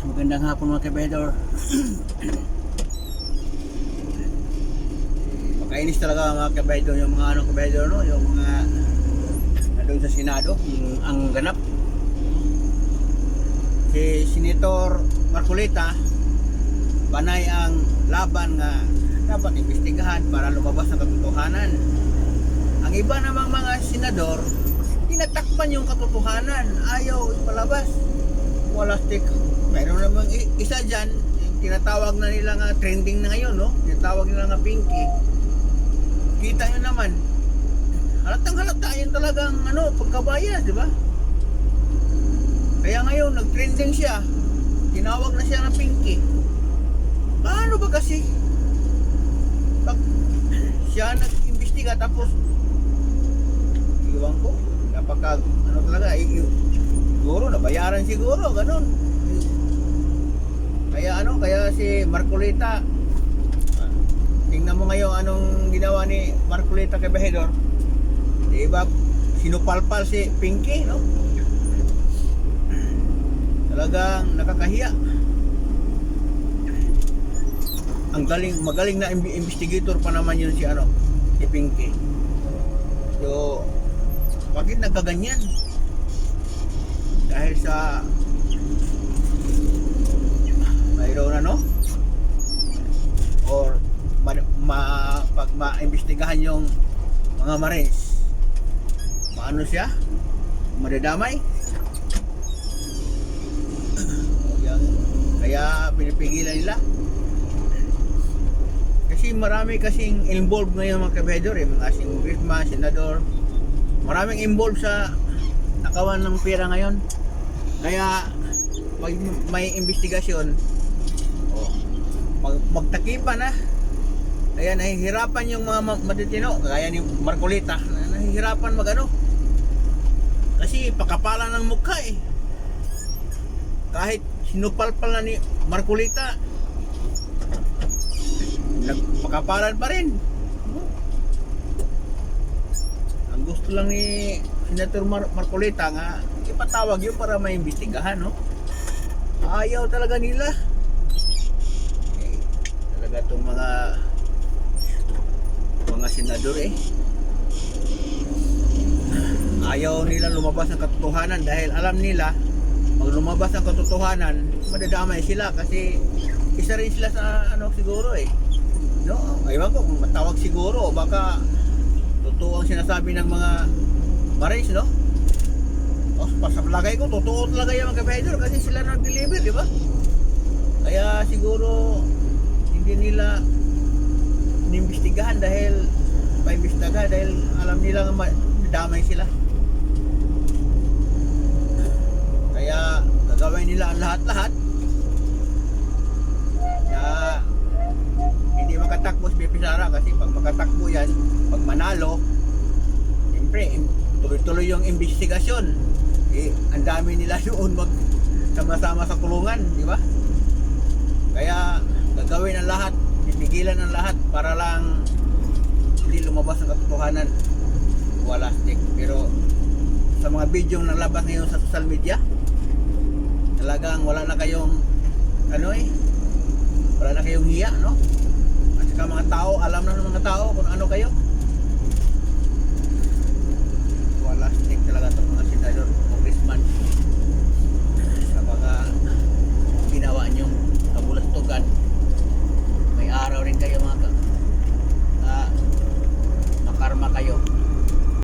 Magandang hapon mga kabedor. Makainis talaga mga kabedor, yung mga anong kabedor, no? Yung mga doon sa Senado, yung ang ganap. Si Senator Marcolita, panay ang laban nga dapat imbestigahan para lumabas ang katotohanan. Ang iba namang mga senador, tinatakpan yung katotohanan, ayaw ipalabas. Wala stick. Mayroon namang isa dyan, tinatawag na nila nga trending na ngayon, no? Tinatawag nila nga Pinky. Kita nyo naman, halatang halata yun talagang pagkabaya, di ba? Kaya ngayon, nag-trending siya. Tinawag na siya ng Pinky. Paano ba kasi? Pag siya nag-imbestiga tapos iwan ko, napaka talaga, siguro nabayaran siguro, ganun. Kaya si Marcolita, tingnan mo ngayon anong ginawa ni Marcolita kay Bahedor. Diba, sinupalpal si Pinky, no? Talagang nakakahiya. Ang magaling na investigator pa naman yun si Pinky. So, bakit nagkaganyan? Dahil sa mayroon or pag ma-imbestigahan yung mga Marines, maano siya? Madadamay? Kaya pinipigilan nila. Kasi marami kasing involved ngayon mga kabedor, mga congressman, senador. Maraming involved sa nakawan ng pera ngayon. Kaya pag may investigasyon, magtakipan na. Kaya nahihirapan yung mga matitino, kaya ni Marcolita, nahihirapan kasi pakapalan ng mukha eh. Kahit sinupalpal na ni Marcolita, nagpakapalan pa rin. Ang gusto lang ni Senator Marcolita nga ipatawag yun para maimbestigahan, no? Ayaw talaga nila. Talaga itong mga senador ayaw nila lumabas ang katotohanan dahil alam nila pag lumabas ang katotohanan madadamay sila kasi isa rin sila sa siguro no? Ewan ko kung matawag siguro baka totoo ang sinasabi ng mga Marines, no? Pasapalagay ko totoo talaga yung mga kabedor kasi sila nag-deliver, di ba? Kaya siguro hindi nila inimbestigahan dahil alam nila nga damay sila. Kaya gagawin nila ang lahat-lahat na hindi makatakbo si BP Sara kasi pag makatakbo yan, pag manalo, siyempre tuloy-tuloy yung investigasyon. Ang dami nila doon sama-sama sa kulungan, di ba? Kaya gagawin ang lahat, pipigilan ang lahat para lang hindi lumabas ang katotohanan. Wala stick. Pero sa mga video na labas ngayon sa social media, talagang wala na kayong wala na kayong hiya, no? At saka mga tao, alam na ng mga tao kung ano kayo. Wala stick talaga to.